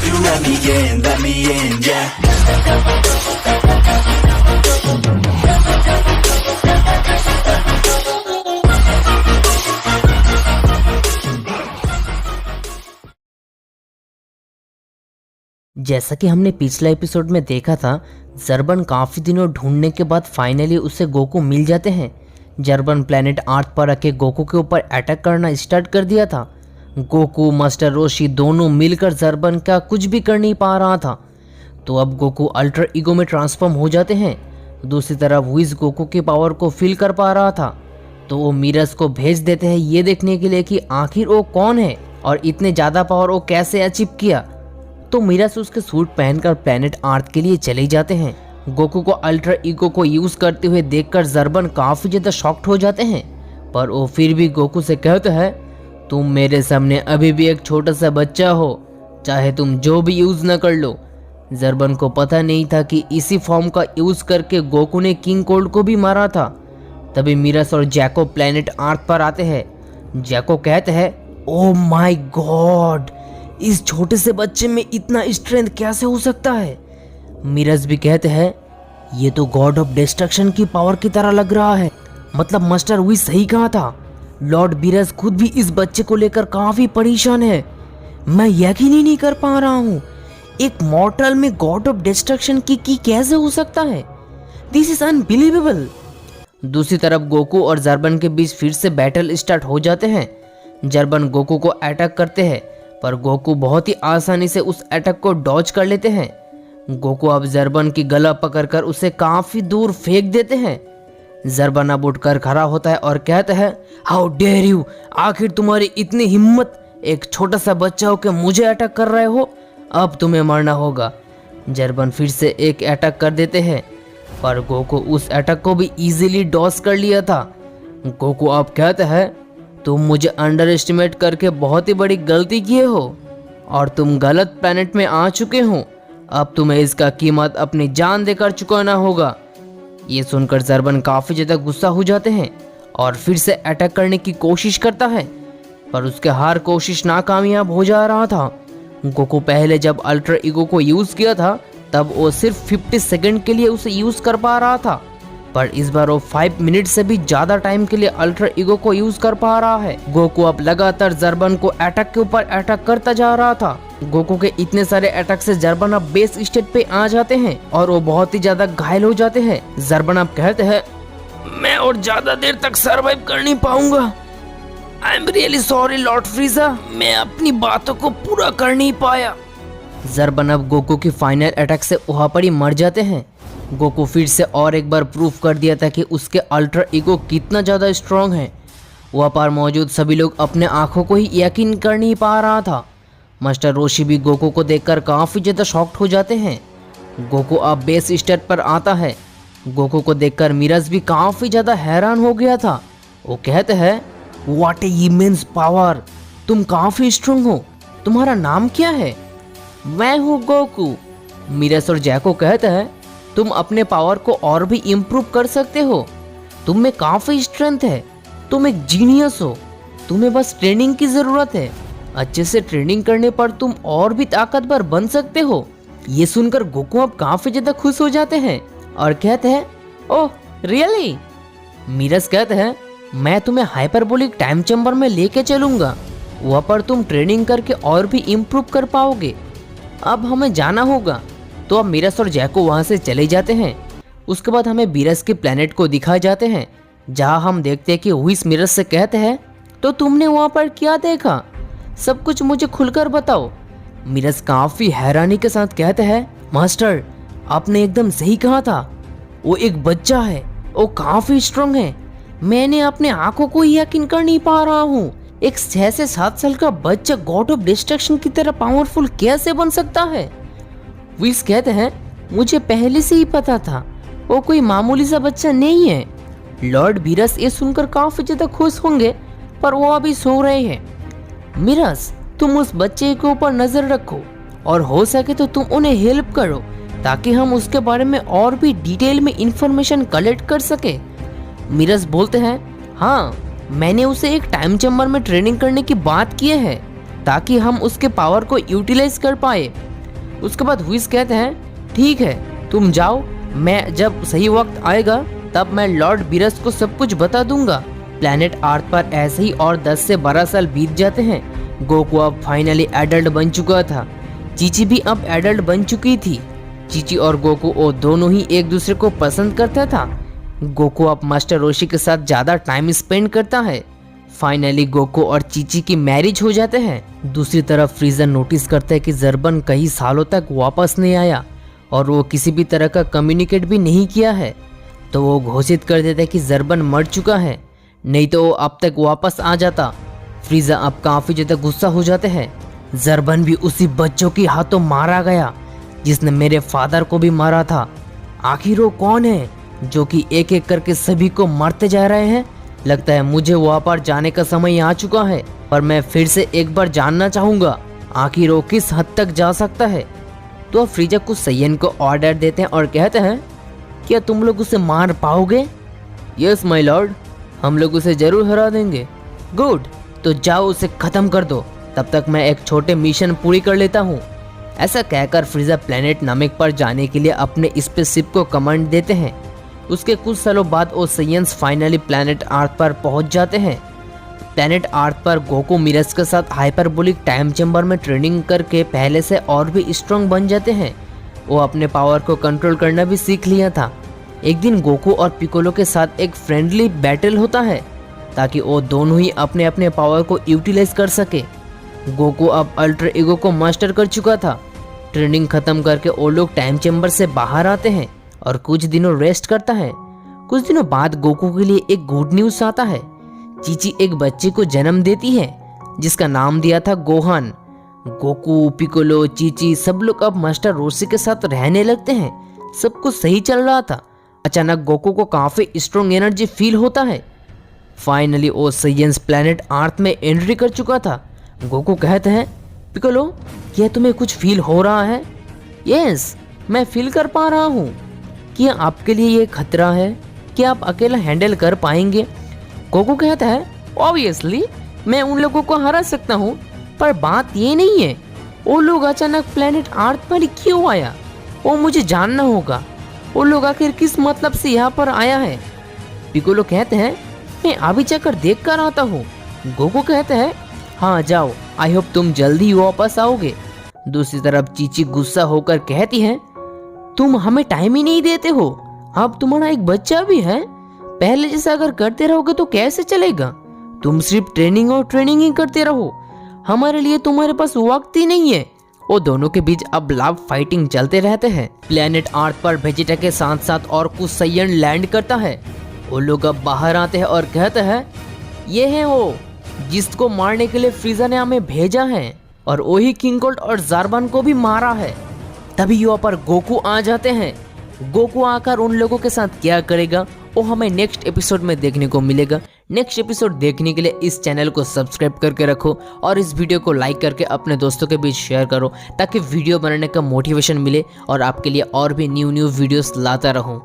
you let me in, yeah. जैसा कि हमने पिछले एपिसोड में देखा था, जर्बन काफ़ी दिनों ढूंढने के बाद फाइनली उसे गोकू मिल जाते हैं। जर्बन प्लेनेट अर्थ पर आके गोकू के ऊपर अटैक करना स्टार्ट कर दिया था। गोकू, मास्टर रोशी दोनों मिलकर जर्बन का कुछ भी कर नहीं पा रहा था। तो अब गोकू अल्ट्रा ईगो में ट्रांसफॉर्म हो जाते हैं। दूसरी तरफ व्हिज गोकू की पावर को फील कर पा रहा था, तो वो मिरस को भेज देते हैं ये देखने के लिए कि आखिर वो कौन है और इतने ज़्यादा पावर वो कैसे अचीव किया। तो मिरस उसके सूट पहनकर प्लेनेट अर्थ के लिए चले जाते हैं। गोकू को अल्ट्रा ईगो को यूज करते हुए देखकर जर्बन काफी ज्यादा शॉक्ड हो जाते हैं, पर वो फिर भी गोकू से कहते हैं, तुम मेरे सामने अभी भी एक छोटा सा बच्चा हो, चाहे तुम जो भी यूज न कर लो। जर्बन को पता नहीं था कि इसी फॉर्म का यूज करके गोकू ने किंग कोल्ड को भी मारा था। तभी मिरस और जैको प्लेनेट अर्थ पर आते हैं। जैको कहते हैं, ओ माय गॉड, इस छोटे से बच्चे में इतना स्ट्रेंथ कैसे हो सकता है। मिरस भी कहते हैं, ये तो गॉड ऑफ डिस्ट्रक्शन की पावर की तरह लग रहा है। मतलब मास्टर व्हिज सही कहा था, लॉर्ड मिरस खुद भी इस बच्चे को लेकर काफी परेशान है। मैं यकीन ही नहीं कर पा रहा हूँ, एक मॉर्टल में गॉड ऑफ डिस्ट्रक्शन की कैसे हो सकता है। This is unbelievable. दूसरी तरफ गोकू और जर्बन के बीच फिर से बैटल स्टार्ट हो जाते हैं। जर्बन गोकू को अटैक करते हैं, पर गोकू बहुत ही आसानी से उस अटैक को डॉज कर लेते हैं। गोकू अब जर्बन की गला पकड़कर उसे काफी दूर फेंक देते हैं। जर्बन अब उठकर खड़ा होता है और कहता है, हाउ डेयर यू, आखिर तुम्हारी इतनी हिम्मत, एक छोटा सा बच्चा हो के मुझे अटैक कर रहे हो, अब तुम्हें मरना होगा। जर्बन फिर से एक अटैक कर देते हैं, पर गोकू उस अटैक को भी इजीली डॉज कर लिया था। गोकू अब कहता है, तुम मुझे अंडर एस्टिमेट करके बहुत ही बड़ी गलती किए हो और तुम गलत प्लेनेट में आ चुके हो। अब तुम्हें इसका कीमत अपनी जान देकर चुकाना होगा। ये सुनकर जर्बन काफ़ी ज़्यादा गुस्सा हो जाते हैं और फिर से अटैक करने की कोशिश करता है, पर उसके हर कोशिश नाकामयाब हो जा रहा था। गोकू पहले जब अल्ट्रा ईगो को यूज़ किया था तब वो सिर्फ 50 सेकंड के लिए उसे यूज़ कर पा रहा था, पर इस बार वो 5 मिनट से भी ज्यादा टाइम के लिए अल्ट्रा ईगो को यूज कर पा रहा है। गोकू अब लगातार जर्बन को अटैक के ऊपर अटैक करता जा रहा था। गोकू के इतने सारे अटैक से जर्बन अब बेस स्टेट पे आ जाते हैं और वो बहुत ही ज्यादा घायल हो जाते हैं। जर्बन अब कहते हैं, मैं और ज्यादा देर तक सर्वाइव कर नहीं पाऊंगा। I am really sorry lord Frieza, मैं अपनी बातों को पूरा कर नहीं पाया। जर्बन अब गोकू की फाइनल अटैक से वहाँ पर ही मर जाते हैं। गोकू फिर से और एक बार प्रूफ कर दिया था कि उसके अल्ट्रा ईगो कितना ज़्यादा स्ट्रॉन्ग है। वहाँ पर मौजूद सभी लोग अपने आंखों को ही यकीन कर नहीं पा रहा था। मास्टर रोशी भी गोकू को देखकर काफ़ी ज़्यादा शॉक्ड हो जाते हैं। गोकू अब बेस स्टेट पर आता है। गोकू को देखकर मिरस भी काफ़ी ज़्यादा हैरान हो गया था। वो कहते हैं, व्हाट ए इमेंस पावर, तुम काफ़ी स्ट्रॉन्ग हो, तुम्हारा नाम क्या है। मैं हूँ गोकू। मिरस और जैको कहते हैं, तुम अपने पावर को और भी इम्प्रूव कर सकते हो, तुम में काफ़ी स्ट्रेंथ है, तुम एक जीनियस हो, तुम्हें बस ट्रेनिंग की ज़रूरत है, अच्छे से ट्रेनिंग करने पर तुम और भी ताकतवर बन सकते हो। ये सुनकर गोकू अब काफ़ी ज़्यादा खुश हो जाते हैं और कहते हैं, ओह रियली। मिरस कहते हैं, मैं तुम्हें हाइपरबोलिक टाइम चैम्बर में लेके चलूँगा, वहाँ पर तुम ट्रेनिंग करके और भी इम्प्रूव कर पाओगे। अब हमें जाना होगा। तो अब मिरस और जैको वहाँ से चले जाते हैं। उसके बाद हमें मिरस के प्लेनेट को दिखाए जाते हैं, जहाँ हम देखते हैं कि व्हिज मिरस से कहते हैं, तो तुमने वहाँ पर क्या देखा, सब कुछ मुझे खुलकर बताओ। मिरस काफ़ी हैरानी के साथ कहते हैं, मास्टर आपने एकदम सही कहा था, वो एक बच्चा है, वो काफ़ी स्ट्रांग है, मैंने अपने आंखों को यकीन कर नहीं पा रहा हूँ। एक 6 से 7 साल का बच्चा गॉड ऑफ डिस्ट्रक्शन की तरह पावरफुल कैसे बन सकता है। व्हिज कहते हैं, मुझे पहले से ही पता था, वो कोई मामूली सा बच्चा नहीं है। लॉर्ड मिरस ये सुनकर काफी ज्यादा खुश होंगे, पर वो अभी सो रहे हैं। मिरस तुम उस बच्चे के ऊपर नजर रखो और हो सके तो तुम उन्हें हेल्प करो, ताकि हम उसके बारे में और भी डिटेल में इंफॉर्मेशन कलेक्ट कर सके। मिरस बोलते हैं, हाँ मैंने उसे एक टाइम चैम्बर में ट्रेनिंग करने की बात की है, ताकि हम उसके पावर को यूटिलाइज कर पाए उसके बाद हुइस कहते हैं ठीक है तुम जाओ, मैं जब सही वक्त आएगा तब मैं लॉर्ड बीरस को सब कुछ बता दूंगा। प्लेनेट अर्थ पर ऐसे ही और 10 से 12 साल बीत जाते हैं। गोकू अब फाइनली एडल्ट बन चुका था। चीची भी अब एडल्ट बन चुकी थी। चीची और गोकू वो दोनों ही एक दूसरे को पसंद करता था। गोकू अब मास्टर रोशी के साथ ज़्यादा टाइम स्पेंड करता है। फाइनली गोकू और चीची की मैरिज हो जाते हैं। दूसरी तरफ फ्रीजर नोटिस करता है कि जर्बन कई सालों तक वापस नहीं आया और वो किसी भी तरह का कम्युनिकेट भी नहीं किया है। तो वो घोषित कर देता है कि जर्बन मर चुका है, नहीं तो वो अब तक वापस आ जाता। फ्रीजा अब काफ़ी ज़्यादा गुस्सा हो जाते हैं। जर्बन भी उसी बच्चों के हाथों मारा गया जिसने मेरे फादर को भी मारा था। आखिर वो कौन है जो कि एक एक करके सभी को मारते जा रहे हैं? लगता है मुझे वहाँ पर जाने का समय आ चुका है, पर मैं फिर से एक बार जानना चाहूँगा आखिर वो किस हद तक जा सकता है। तो फ्रीजा कुछ सैयन को ऑर्डर देते हैं और कहते हैं क्या तुम लोग उसे मार पाओगे? यस माय लॉर्ड, हम लोग उसे जरूर हरा देंगे। गुड, तो जाओ उसे खत्म कर दो, तब तक मैं एक छोटे मिशन पूरी कर लेता हूँ। ऐसा कहकर फ्रीजा प्लेनेट नमक पर जाने के लिए अपने स्पेसशिप को कमांड देते हैं। उसके कुछ सालों बाद वो सैयन्स फाइनली प्लेनेट अर्थ पर पहुंच जाते हैं। प्लेनेट अर्थ पर गोकू मिरस के साथ हाइपरबोलिक टाइम चेंबर में ट्रेनिंग करके पहले से और भी स्ट्रॉन्ग बन जाते हैं। वो अपने पावर को कंट्रोल करना भी सीख लिया था। एक दिन गोकू और पिकोलो के साथ एक फ्रेंडली बैटल होता है ताकि वो दोनों ही अपने अपने पावर को यूटिलाइज कर सके। गोकू अब अल्ट्रा ईगो को मास्टर कर चुका था। ट्रेनिंग खत्म करके वो लोग टाइम चेंबर से बाहर आते हैं और कुछ दिनों रेस्ट करता है। कुछ दिनों बाद गोकू के लिए एक गुड न्यूज़ आता है। चीची एक बच्चे को जन्म देती है जिसका नाम दिया था गोहान। गोकू, पिकोलो, चीची सब लोग अब मास्टर रोशी के साथ रहने लगते हैं। सब कुछ सही चल रहा था। अचानक गोकू को काफ़ी स्ट्रॉन्ग एनर्जी फील होता है। फाइनली वो सैयन्स प्लेनेट अर्थ में एंट्री कर चुका था। गोकू कहते हैं पिकोलो क्या तुम्हें कुछ फील हो रहा है? यस, मैं फील कर पा रहा हूँ। क्या आपके लिए ये खतरा है? क्या आप अकेला हैंडल कर पाएंगे? गोकू कहता है ऑब्वियसली मैं उन लोगों को हरा सकता हूँ, पर बात ये नहीं है वो लोग अचानक प्लेनेट अर्थ पर क्यों आया, वो मुझे जानना होगा। वो लोग आखिर किस मतलब से यहाँ पर आया है? पिकोलो कहते हैं मैं अभी जाकर देख कर आता हूँ। गोकू कहते हैं हाँ जाओ, आई होप तुम जल्दी वापस आओगे। दूसरी तरफ चीची गुस्सा होकर कहती है तुम हमें टाइम ही नहीं देते हो, अब तुम्हारा एक बच्चा भी है। पहले जैसा अगर करते रहोगे तो कैसे चलेगा? तुम सिर्फ ट्रेनिंग और ट्रेनिंग ही करते रहो, हमारे लिए तुम्हारे पास वक्त ही नहीं है। वो दोनों के बीच अब लव फाइटिंग चलते रहते हैं। प्लेनेट अर्थ पर वेजिटा के साथ साथ और कुछ सैयन लैंड करता है। वो लोग अब बाहर आते हैं और कहते हैं ये है वो जिसको मारने के लिए फ्रीजा ने हमें भेजा है, और वही किंग कोल्ड और जार्बन को भी मारा है। तभी यहाँ पर गोकू आ जाते हैं। गोकू आकर उन लोगों के साथ क्या करेगा वो हमें नेक्स्ट एपिसोड में देखने को मिलेगा। नेक्स्ट एपिसोड देखने के लिए इस चैनल को सब्सक्राइब करके रखो और इस वीडियो को लाइक करके अपने दोस्तों के बीच शेयर करो ताकि वीडियो बनाने का मोटिवेशन मिले और आपके लिए और भी न्यू वीडियोस लाता रहूं।